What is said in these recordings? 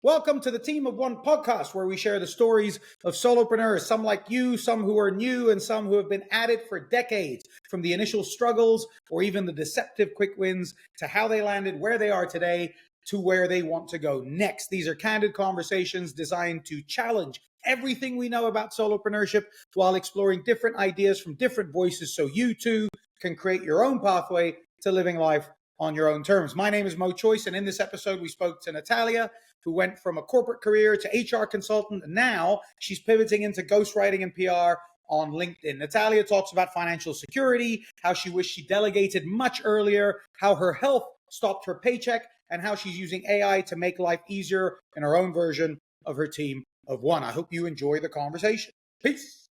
Welcome to the Team of One podcast, where we share the stories of solopreneurs, some like you, some who are new, and some who have been at it for decades, from the initial struggles or even the deceptive quick wins to how they landed where they are today to where they want to go next. These are candid conversations designed to challenge everything we know about solopreneurship while exploring different ideas from different voices so you too can create your own pathway to living life on your own terms. My name is Mo Choice, and in this episode, we spoke to Natalia, who went from a corporate career to HR consultant, and now she's pivoting into ghostwriting and PR on LinkedIn. Natalia talks about financial security, how she wished she delegated much earlier, how her health stopped her paycheck, and how she's using AI to make life easier in her own version of her team of one. I hope you enjoy the conversation. Peace.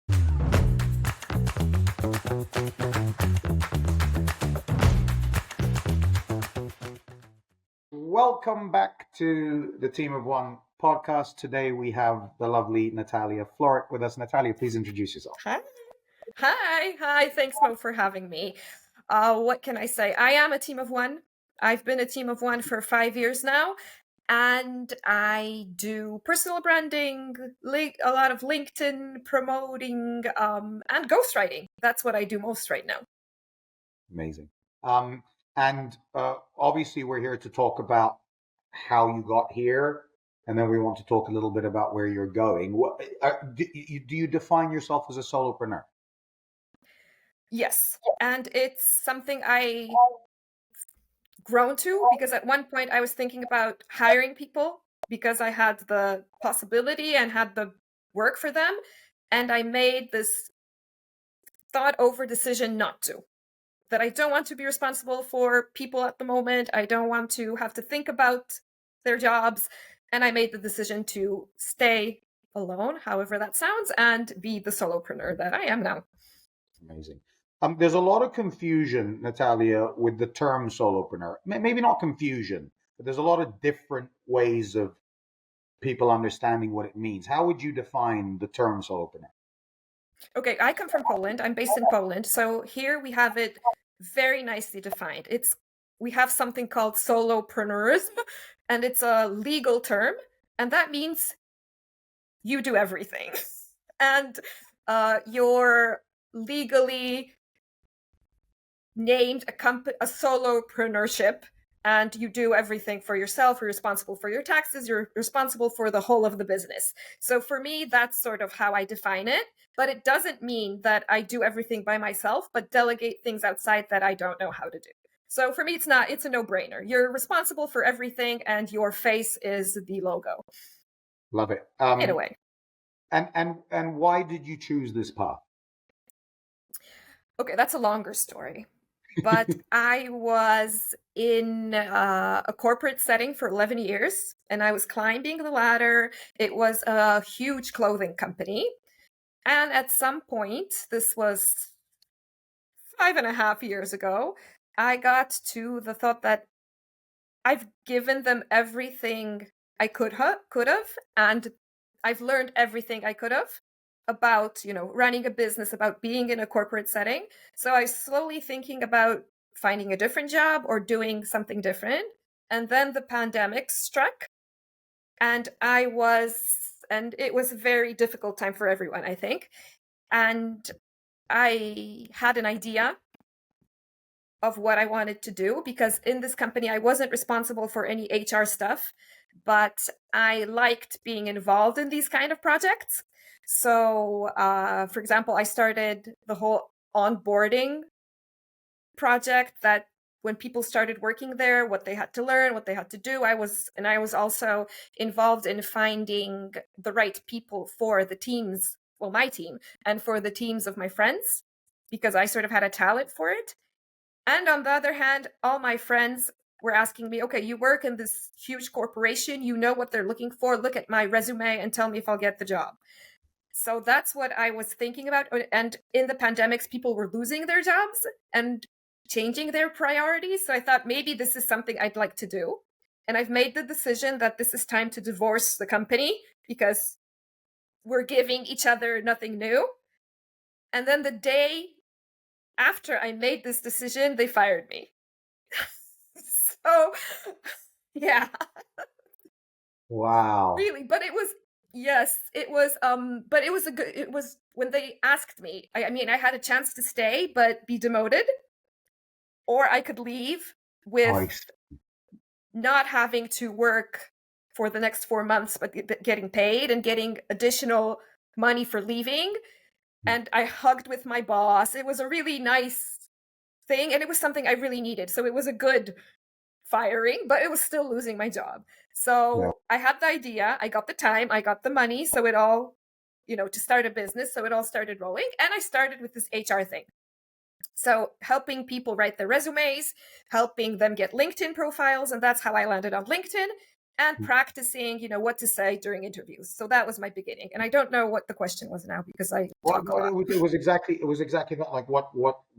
Welcome back to the Team of One podcast. Today we have the lovely Natalia Florek with us. Natalia, please introduce yourself. Hi. Thanks, Mo, for having me. What can I say? I am a team of one. I've been a team of one for 5 years now, and I do personal branding, a lot of LinkedIn promoting, and ghostwriting. That's what I do most right now. Amazing. And obviously we're here to talk about how you got here, and then we want to talk a little bit about where you're going. Do you define yourself as a solopreneur? Yes, and it's something I grown to, because at one point I was thinking about hiring people because I had the possibility and had the work for them, and I made this thought over decision not to. That I don't want to be responsible for people at the moment. I don't want to have to think about their jobs. And I made the decision to stay alone, however that sounds, and be the solopreneur that I am now. Amazing. There's a lot of confusion, Natalia, with the term solopreneur. Maybe not confusion, but there's a lot of different ways of people understanding what it means. How would you define the term solopreneur? Okay, I come from Poland. I'm based in Poland. So here we have it very nicely defined. We have something called solopreneurism, and it's a legal term, and that means you do everything. And you're legally named a solopreneurship, and you do everything for yourself. You're responsible for your taxes. You're responsible for the whole of the business. So for me, that's sort of how I define it. But it doesn't mean that I do everything by myself, but delegate things outside that I don't know how to do. So for me, it's a no-brainer. You're responsible for everything, and your face is the logo. Love it. In a way. And why did you choose this path? Okay, that's a longer story. But I was in a corporate setting for 11 years, and I was climbing the ladder. It was a huge clothing company. And at some point, this was 5.5 years ago, I got to the thought that I've given them everything I could have, and I've learned everything I could have about, running a business, about being in a corporate setting. So I was slowly thinking about finding a different job or doing something different. And then the pandemic struck, and it was a very difficult time for everyone, I think. And I had an idea of what I wanted to do, because in this company, I wasn't responsible for any HR stuff, but I liked being involved in these kind of projects. So, for example, I started the whole onboarding project, that when people started working there, what they had to learn, what they had to do. I was also involved in finding the right people for the teams, well, my team, and for the teams of my friends, because I sort of had a talent for it. And on the other hand, all my friends were asking me, okay, you work in this huge corporation, you know what they're looking for, look at my resume and tell me if I'll get the job. So that's what I was thinking about. And in the pandemics, people were losing their jobs and changing their priorities. So I thought maybe this is something I'd like to do. And I've made the decision that this is time to divorce the company, because we're giving each other nothing new. And then the day after I made this decision, they fired me. So, yeah. Wow. Really, but it was, yes, it was, but it was a good, it was when they asked me, I mean, I had a chance to stay but be demoted, or I could leave Oh, with not having to work for the next 4 months, but getting paid and getting additional money for leaving. And I hugged with my boss. It was a really nice thing, and it was something I really needed. So it was a good firing, but it was still losing my job. yeah. So I had the idea, I got the time, I got the money. So it all, to start a business. So it all started rolling. And I started with this HR thing. So helping people write their resumes, helping them get LinkedIn profiles. And that's how I landed on LinkedIn, and practicing, what to say during interviews. So that was my beginning. And I don't know what the question was now because I Well, talk a well, lot. it was exactly that. Like what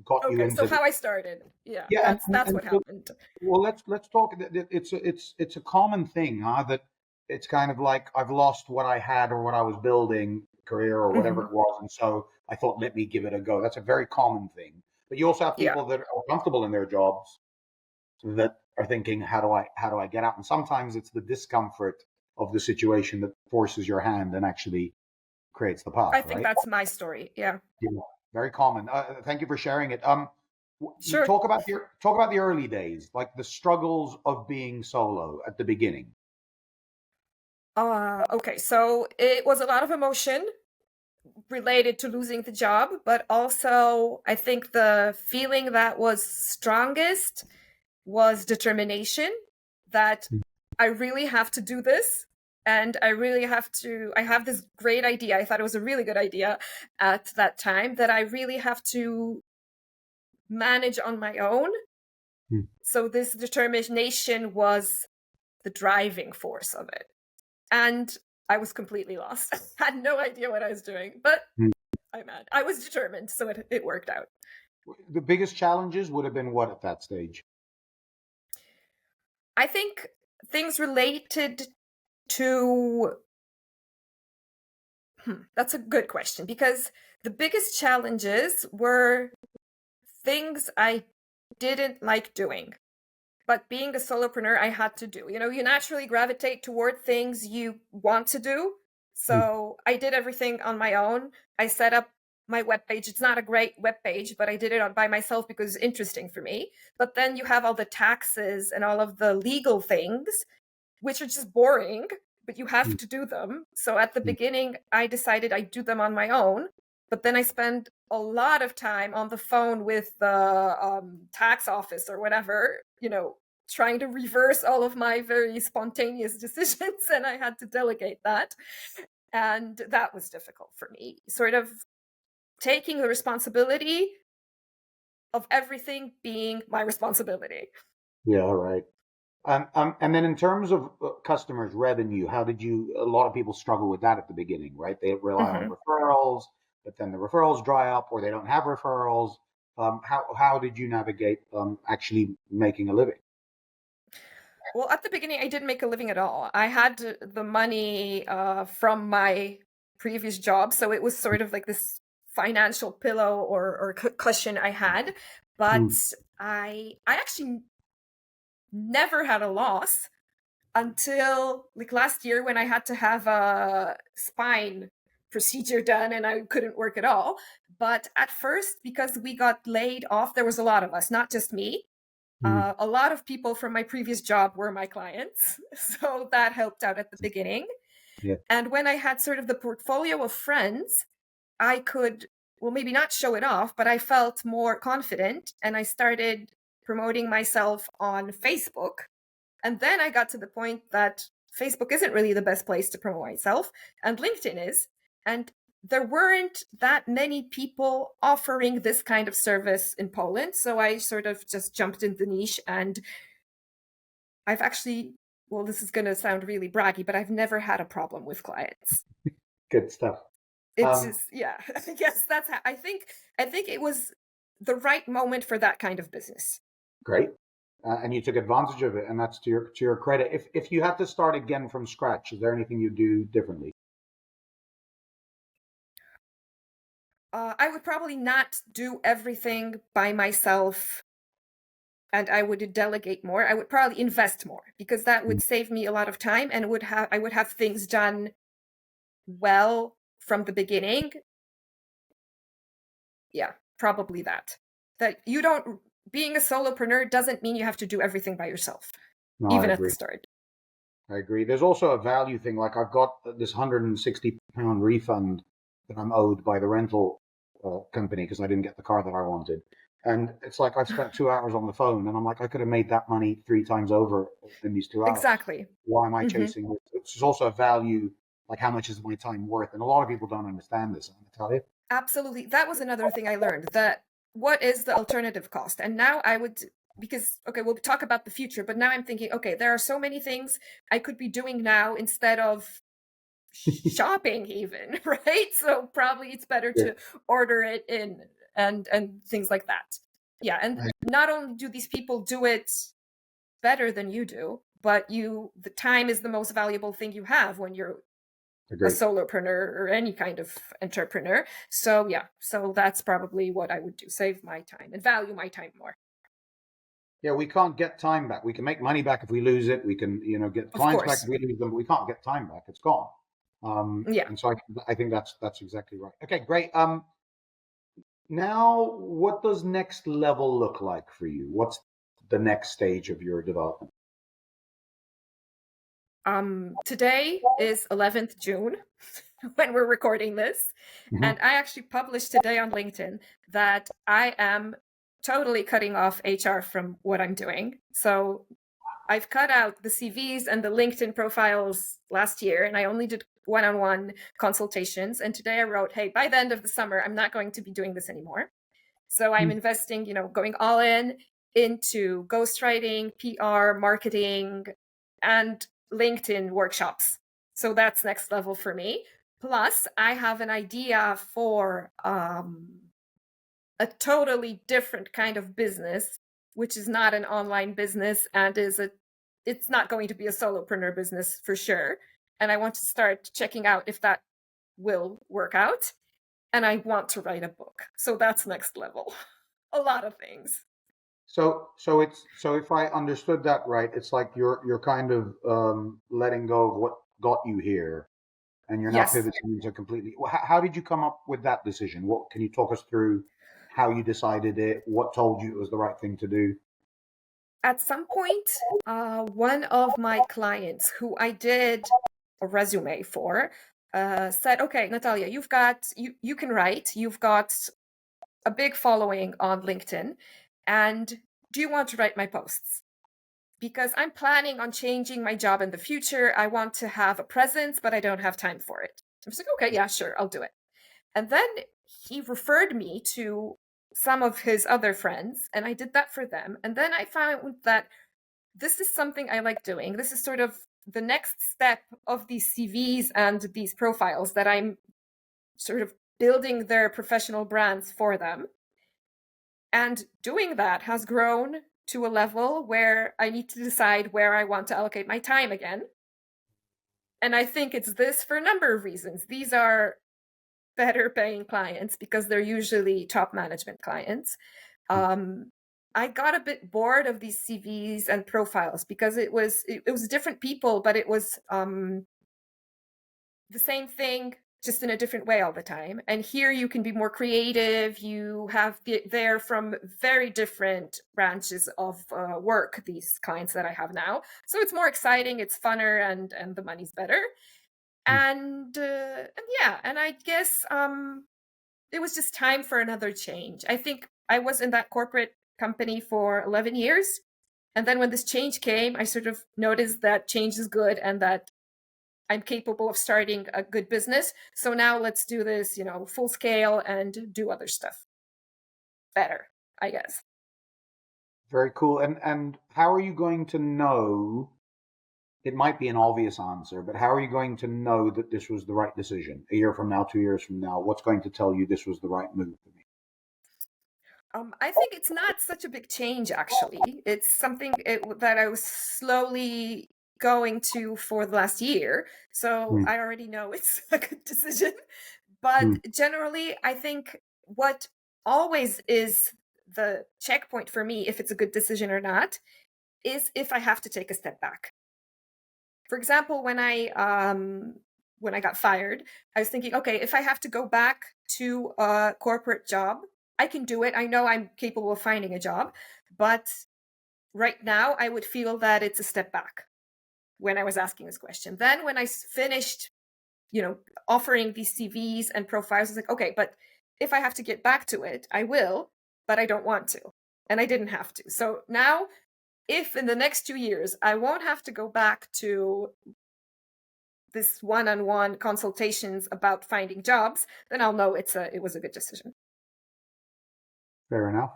got you Okay, so into the, how I started. Yeah, yeah, that's and what so, happened. well, let's talk. It's a common thing, huh? That it's kind of like I've lost what I had or what I was building, career or whatever Hmm. it was, and so I thought, let me give it a go. That's a very common thing. But you also have Yeah. people that are comfortable in their jobs that are thinking, how do I get out? And sometimes it's the discomfort of the situation that forces your hand and actually creates the path, I think right? that's my story. Yeah. Yeah, very common. Thank you for sharing it. You Sure. talk about the early days, like the struggles of being solo at the beginning. Okay, so it was a lot of emotion related to losing the job, but also I think the feeling that was strongest was determination, that I really have to do this. And I have this great idea. I thought it was a really good idea at that time, that I really have to manage on my own. Hmm. So this determination was the driving force of it. And I was completely lost. Had no idea what I was doing, but Hmm. I was determined, so it worked out. The biggest challenges would have been what at that stage? I think things related to that's a good question, because the biggest challenges were things I didn't like doing. But being a solopreneur, I had to do. You naturally gravitate toward things you want to do. Hmm. So I did everything on my own. I set up my webpage. It's not a great webpage, but I did it by myself because it's interesting for me. But then you have all the taxes and all of the legal things, which are just boring, but you have Hmm. to do them. So at the Hmm. beginning, I decided I'd do them on my own. But then I spent a lot of time on the phone with the tax office or whatever, trying to reverse all of my very spontaneous decisions. And I had to delegate that. And that was difficult for me, sort of taking the responsibility of everything being my responsibility. Yeah, all right. And then in terms of customers, revenue, how did you? A lot of people struggle with that at the beginning, right? They rely on Mhm. referrals, but then the referrals dry up, or they don't have referrals. How did you navigate actually making a living? Well, at the beginning, I didn't make a living at all. I had the money from my previous job, so it was sort of like this financial pillow or cushion I had. But Hmm. I actually never had a loss until like last year, when I had to have a spine procedure done and I couldn't work at all. But at first, because we got laid off, there was a lot of us, not just me. Hmm. A lot of people from my previous job were my clients. So that helped out at the beginning. Yeah. And when I had sort of the portfolio of friends, I could, well, maybe not show it off, but I felt more confident, and I started promoting myself on Facebook. And then I got to the point that Facebook isn't really the best place to promote myself, and LinkedIn is. And there weren't that many people offering this kind of service in Poland. So I sort of just jumped in the niche, and I've actually, well, this is going to sound really braggy, but I've never had a problem with clients. Good stuff. It's Um, just, yeah, yes, that's how I think it was the right moment for that kind of business. Great. And you took advantage of it, and that's to your credit. If you had to start again from scratch, is there anything you do differently? I would probably not do everything by myself and I would delegate more. I would probably invest more because that would save me a lot of time and I would have things done well from the beginning. Yeah, probably that. Being a solopreneur doesn't mean you have to do everything by yourself, No, I even at the agree. start. I agree. There's also a value thing. Like I've got this £160 refund that I'm owed by the rental company because I didn't get the car that I wanted. And it's like I've spent 2 hours on the phone, and I'm like, I could have made that money 3 times over in these 2 hours. Exactly. Why am I Mhm. chasing it? It's also a value, like how much is my time worth? And a lot of people don't understand this, Natalia. Absolutely. That was another thing I learned, that what is the alternative cost? And now because, okay, we'll talk about the future, but now I'm thinking, okay, there are so many things I could be doing now instead of shopping even, right? So probably it's better Yeah. to order it in and things like that. Yeah, and not only do these people do it better than you do, but the time is the most valuable thing you have when you're a Agree. solopreneur or any kind of entrepreneur. So yeah, so that's probably what I would do: save my time and value my time more. Yeah, we can't get time back. We can make money back if we lose it. We can, get Of clients back course. if we lose them, but we can't get time back. It's gone. Yeah. And so I think that's exactly right. Okay, great. Now, what does next level look like for you? What's the next stage of your development? Today is 11th June when we're recording this. Mhm. And I actually published today on LinkedIn that I am totally cutting off HR from what I'm doing. So I've cut out the CVs and the LinkedIn profiles last year, and I only did one-on-one consultations. And today I wrote, hey, by the end of the summer, I'm not going to be doing this anymore. So I'm investing, going all in into ghostwriting, PR, marketing, and LinkedIn workshops. So that's next level for me. Plus, I have an idea for a totally different kind of business, which is not an online business and it's not going to be a solopreneur business for sure. And I want to start checking out if that will work out. And I want to write a book. So that's next level. A lot of things. So if I understood that right, it's like you're kind of letting go of what got you here, and you're now Yes. pivoting into completely. How did you come up with that decision? What can you talk us through? How you decided it? What told you it was the right thing to do? At some point, one of my clients who I did a resume for said, okay, Natalia, you can write, you've got a big following on LinkedIn, and do you want to write my posts? Because I'm planning on changing my job in the future. I want to have a presence, but I don't have time for it. I was like, okay, yeah, sure, I'll do it. And then he referred me to some of his other friends, and I did that for them. And then I found that this is something I like doing. This is sort of the next step of these CVs and these profiles that I'm sort of building their professional brands for them. And doing that has grown to a level where I need to decide where I want to allocate my time again. And I think it's this for a number of reasons. These are better paying clients because they're usually top management clients. I got a bit bored of these CVs and profiles because it was different people, but it was the same thing, just in a different way all the time. And here you can be more creative. You have they're from very different branches of work, these clients that I have now. So it's more exciting, it's funner, and the money's better. And yeah, and I guess it was just time for another change. I think I was in that corporate company for 11 years. And then when this change came, I sort of noticed that change is good and that I'm capable of starting a good business. So now let's do this, full scale and do other stuff better, I guess. Very cool. And how are you going to know? It might be an obvious answer, but how are you going to know that this was the right decision? A year from now, 2 years from now, what's going to tell you this was the right move for me? I think it's not such a big change, actually. It's something that I was slowly going to for the last year. So I already know it's a good decision. But generally, I think what always is the checkpoint for me, if it's a good decision or not, is if I have to take a step back. For example, when I got fired, I was thinking, okay, if I have to go back to a corporate job, I can do it. I know I'm capable of finding a job, but right now I would feel that it's a step back when I was asking this question. Then when I finished, offering these CVs and profiles, I was like, okay, but if I have to get back to it, I will, but I don't want to. And I didn't have to. So now, if in the next 2 years, I won't have to go back to this one-on-one consultations about finding jobs, then I'll know it was a good decision. Fair enough.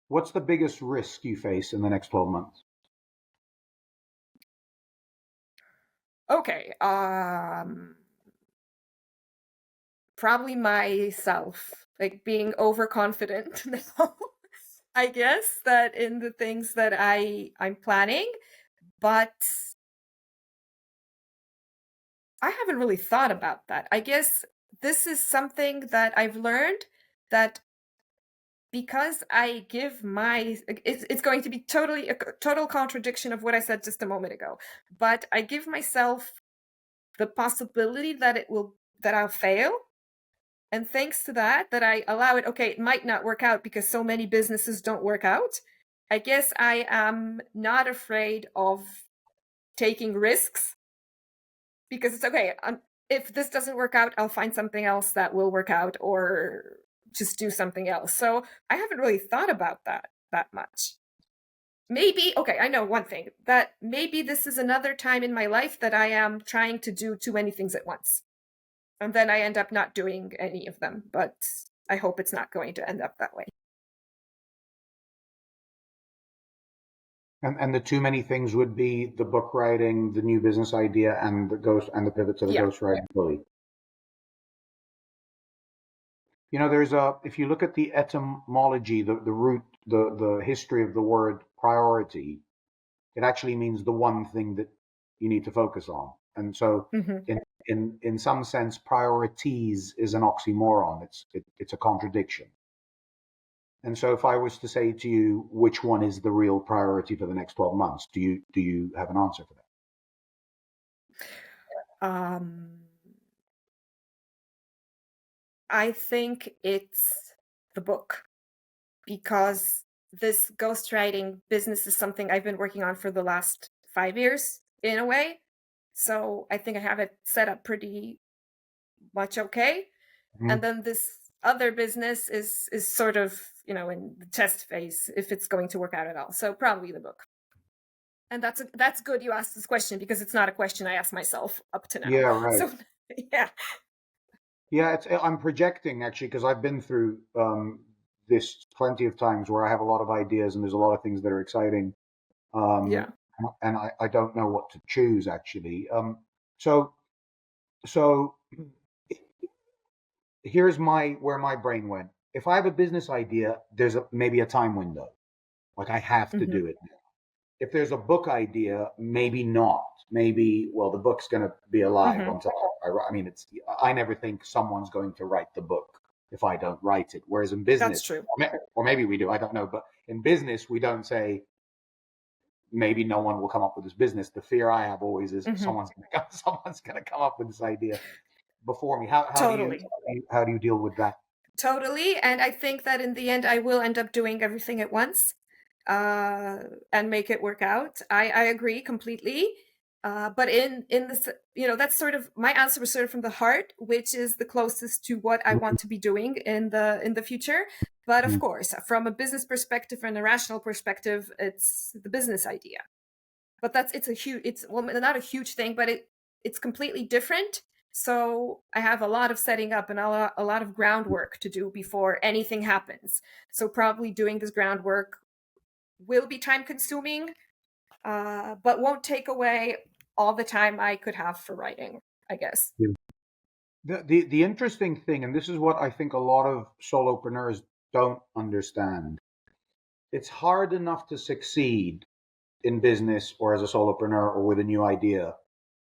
What's the biggest risk you face in the next 12 months? Okay. Probably myself, like being overconfident now. I guess that in the things that I'm planning, but I haven't really thought about that. I guess this is something that I've learned, that because I give it's going to be a total contradiction of what I said just a moment ago, but I give myself the possibility that I'll fail. And thanks to that I allow it. Okay, it might not work out because so many businesses don't work out. I guess I am not afraid of taking risks, because it's okay. If this doesn't work out, I'll find something else that will work out, or just do something else. So I haven't really thought about that much. Maybe, okay, I know one thing, that maybe this is another time in my life that I am trying to do too many things at once. And then I end up not doing any of them. But I hope it's not going to end up that way. And the too many things would be the book writing, the new business idea, and the pivot to the ghostwriting fully. If you look at the etymology, the root, the history of the word priority, it actually means the one thing that you need to focus on. And so in some sense, priorities is an oxymoron. It's a contradiction. And so if I was to say to you, which one is the real priority for the next 12 months, do you have an answer for that? I think it's the book, because this ghostwriting business is something I've been working on for the last 5 years in a way. So I think I have it set up pretty much okay. And then this other business is sort of, in the test phase, if it's going to work out at all. So probably the book. And that's good you asked this question, because it's not a question I asked myself up to now. Yeah, right. So yeah. Yeah, I'm projecting actually, because I've been through this plenty of times where I have a lot of ideas and there's a lot of things that are exciting. And I don't know what to choose actually. So here's where my brain went. If I have a business idea, there's maybe a time window. Like I have to do it now. If there's a book idea, maybe not. Maybe, well, the book's going to be alive until I never think someone's going to write the book if I don't write it. Whereas in business, that's true. Or maybe we do, I don't know. But in business, we don't say, maybe no one will come up with this business. The fear I have always is someone's going to come up with this idea before me. How do you deal with that? Totally. And I think that in the end, I will end up doing everything at once and make it work out. I agree completely. But in this, that's sort of my answer was sort of from the heart, which is the closest to what I want to be doing in the future. But of course, from a business perspective and a rational perspective, it's the business idea. But it's not a huge thing, but it's completely different. So I have a lot of setting up and a lot of groundwork to do before anything happens. So probably doing this groundwork will be time consuming, but won't take away all the time I could have for writing, I guess. The interesting thing, and this is what I think a lot of solopreneurs don't understand, it's hard enough to succeed in business or as a solopreneur or with a new idea.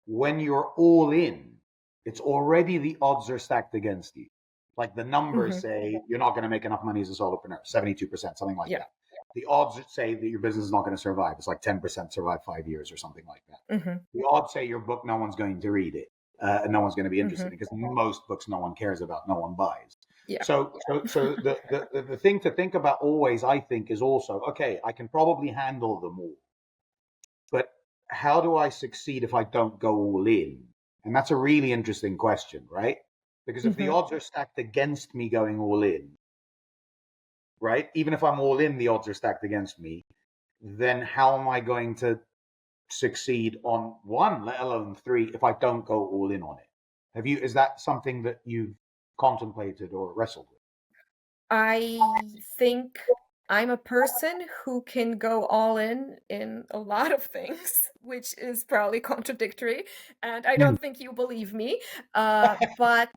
When you're all in, it's already the odds are stacked against you. Like the numbers say you're not going to make enough money as a solopreneur, 72%, something like that. The odds say that your business is not going to survive. It's like 10% survive 5 years or something like that. The odds say your book, no one's going to read it. And no one's going to be interested because most books no one cares about, no one buys. So the thing to think about always, I think, is also, okay, I can probably handle them all, but how do I succeed if I don't go all in? And that's a really interesting question, right? Because if the odds are stacked against me going all in, right? Even if I'm all in, the odds are stacked against me. Then how am I going to succeed on one, let alone three, if I don't go all in on it? Is that something that you've contemplated or wrestled with? I think I'm a person who can go all in a lot of things, which is probably contradictory, and I don't think you believe me. But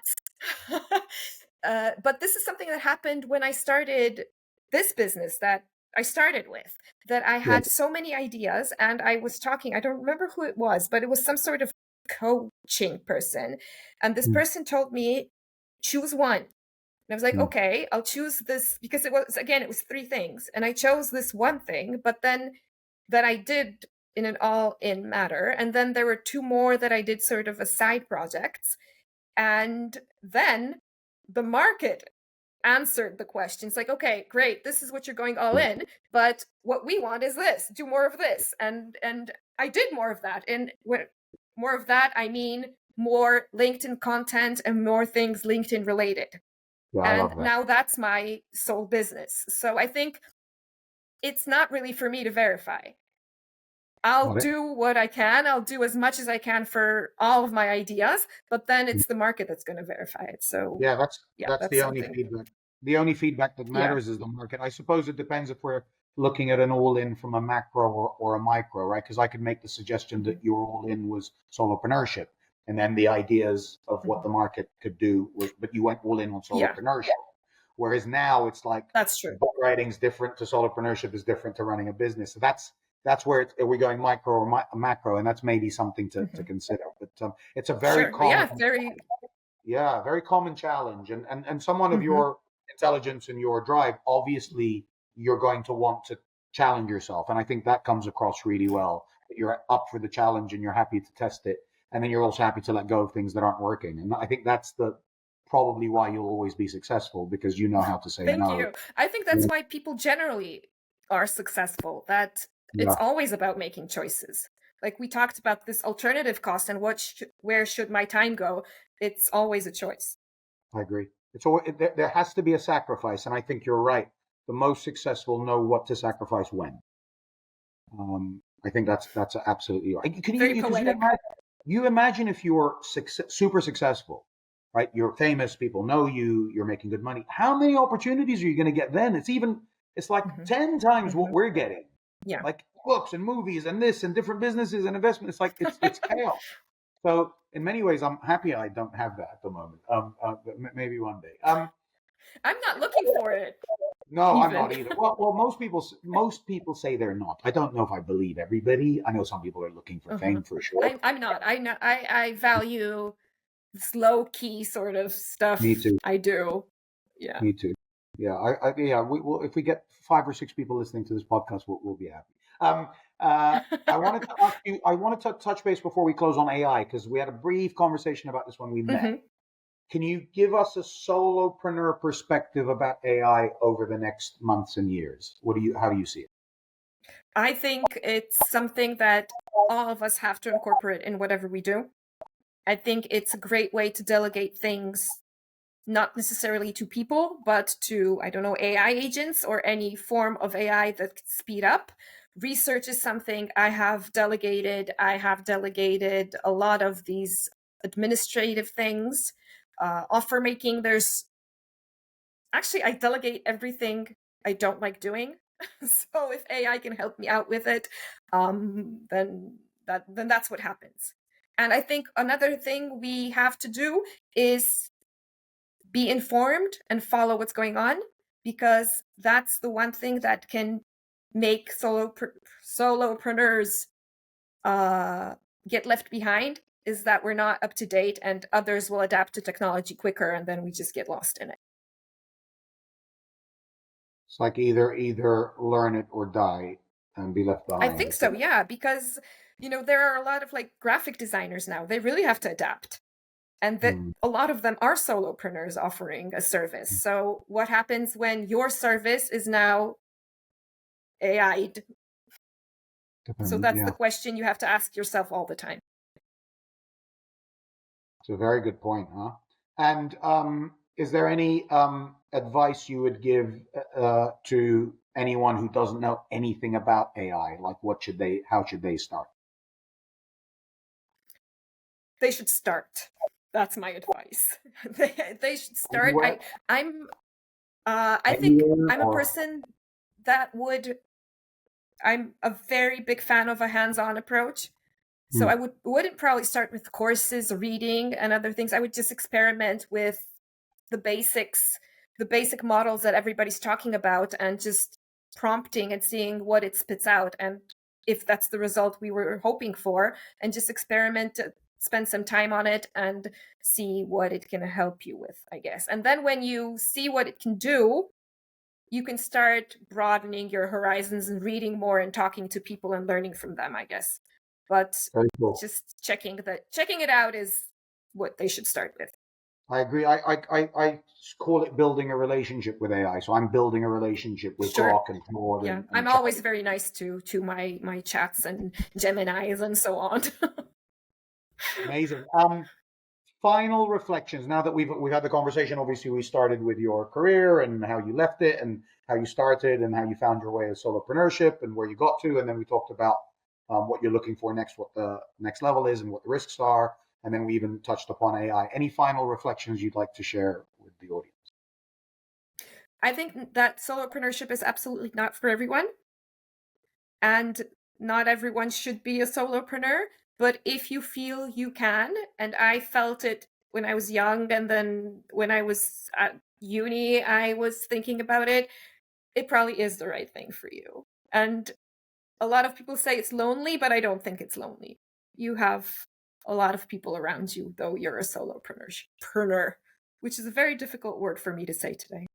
but this is something that happened when I started this business that I started with. That I had so many ideas, and I was talking. I don't remember who it was, but it was some sort of coaching person, and this person told me, choose one. And I was like, okay, I'll choose this, because it was three things. And I chose this one thing, but then that I did in an all-in matter. And then there were two more that I did sort of as side projects. And then the market answered the question. It's like, okay, great, this is what you're going all in, but what we want is this, do more of this. And I did more of that. And more of that, I mean more LinkedIn content and more things LinkedIn related. Yeah, and now that's my sole business. So I think it's not really for me to verify. I'll do what I can. I'll do as much as I can for all of my ideas, but then it's the market that's going to verify it. So that's the only feedback. The only feedback that matters is the market. I suppose it depends if we're looking at an all-in from a macro or a micro, right? Because I could make the suggestion that your all-in was solopreneurship. And then the ideas of what the market could do but you went all in on solopreneurship. Whereas now it's like, that's true. Book writing's different to solopreneurship is different to running a business. So that's where are we going micro or macro? And that's maybe something to consider. But it's a very common, very common challenge. And someone of your intelligence and your drive, obviously you're going to want to challenge yourself. And I think that comes across really well, that you're up for the challenge and you're happy to test it. And then you're also happy to let go of things that aren't working. And I think that's probably why you'll always be successful, because you know how to say no. Thank you. I think that's why people generally are successful, that it's always about making choices. Like we talked about this alternative cost and where should my time go? It's always a choice. I agree. There has to be a sacrifice. And I think you're right. The most successful know what to sacrifice when. I think that's absolutely right. You imagine if you're super successful, right? You're famous, people know you, you're making good money. How many opportunities are you going to get then? It's like 10 times what we're getting. Yeah. Like books and movies and this and different businesses and investments. It's like, it's chaos. So in many ways, I'm happy I don't have that at the moment. But maybe one day. I'm not looking for it. No, I'm not either. Well, most people say they're not. I don't know if I believe everybody. I know some people are looking for fame for sure. I'm not. I value this low key sort of stuff. Me too. I do. Yeah. Me too. Yeah. We will. If we get 5 or 6 people listening to this podcast, we'll be happy. I wanted to ask you. I wanted to touch base before we close on AI, because we had a brief conversation about this when we met. Can you give us a solopreneur perspective about AI over the next months and years? How do you see it? I think it's something that all of us have to incorporate in whatever we do. I think it's a great way to delegate things, not necessarily to people, but to, I don't know, AI agents or any form of AI that could speed up. Research is something I have delegated. I have delegated a lot of these administrative things. Offer making, I delegate everything I don't like doing. So if AI can help me out with it, then that's what happens. And I think another thing we have to do is be informed and follow what's going on, because that's the one thing that can make solopreneurs get left behind, is that we're not up to date and others will adapt to technology quicker and then we just get lost in it. It's like either learn it or die and be left behind. I think so, yeah, because there are a lot of like graphic designers now. They really have to adapt. And that a lot of them are solopreneurs offering a service. So what happens when your service is now AI'd? So that's the question you have to ask yourself all the time. It's a very good point, huh? And is there any advice you would give to anyone who doesn't know anything about AI? Like, how should they start? They should start. That's my advice. They should start. I think I'm a person that I'm a very big fan of a hands-on approach. So I wouldn't probably start with courses, reading, and other things. I would just experiment with the basics, the basic models that everybody's talking about, and just prompting and seeing what it spits out, and if that's the result we were hoping for, and just experiment, spend some time on it, and see what it can help you with, I guess. And then when you see what it can do, you can start broadening your horizons and reading more and talking to people and learning from them, I guess. But just checking it out is what they should start with. I agree. I call it building a relationship with AI. So I'm building a relationship with Grok and Claude. Yeah, I'm always very nice to my chats and Geminis and so on. Amazing. Final reflections. Now that we've had the conversation, obviously we started with your career and how you left it and how you started and how you found your way as solopreneurship and where you got to, and then we talked about what you're looking for next, what the next level is and what the risks are, and then we even touched upon AI. Any final reflections you'd like to share with the audience? I think that solopreneurship is absolutely not for everyone, and not everyone should be a solopreneur. But if you feel you can, and I felt it when I was young, and then when I was at uni, I was thinking about it, it probably is the right thing for you. And a lot of people say it's lonely, but I don't think it's lonely. You have a lot of people around you, though you're a solopreneur, which is a very difficult word for me to say today.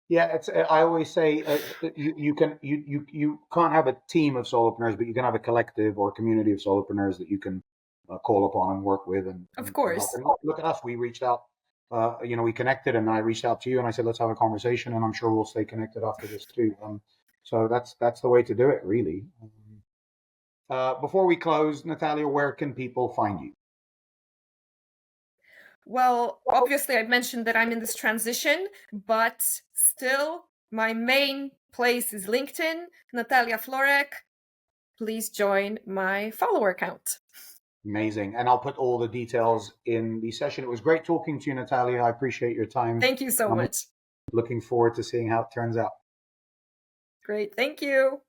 Yeah, I always say you can't have a team of solopreneurs, but you can have a collective or a community of solopreneurs that you can call upon and work with. And of course, and look at us. We reached out, we connected, and then I reached out to you and I said, let's have a conversation, and I'm sure we'll stay connected after this too. So that's the way to do it, really. Before we close, Natalia, where can people find you? Well, obviously, I've mentioned that I'm in this transition, but still, my main place is LinkedIn, Natalia Florek. Please join my follower count. Amazing. And I'll put all the details in the session. It was great talking to you, Natalia. I appreciate your time. Thank you so much. Looking forward to seeing how it turns out. Great. Thank you.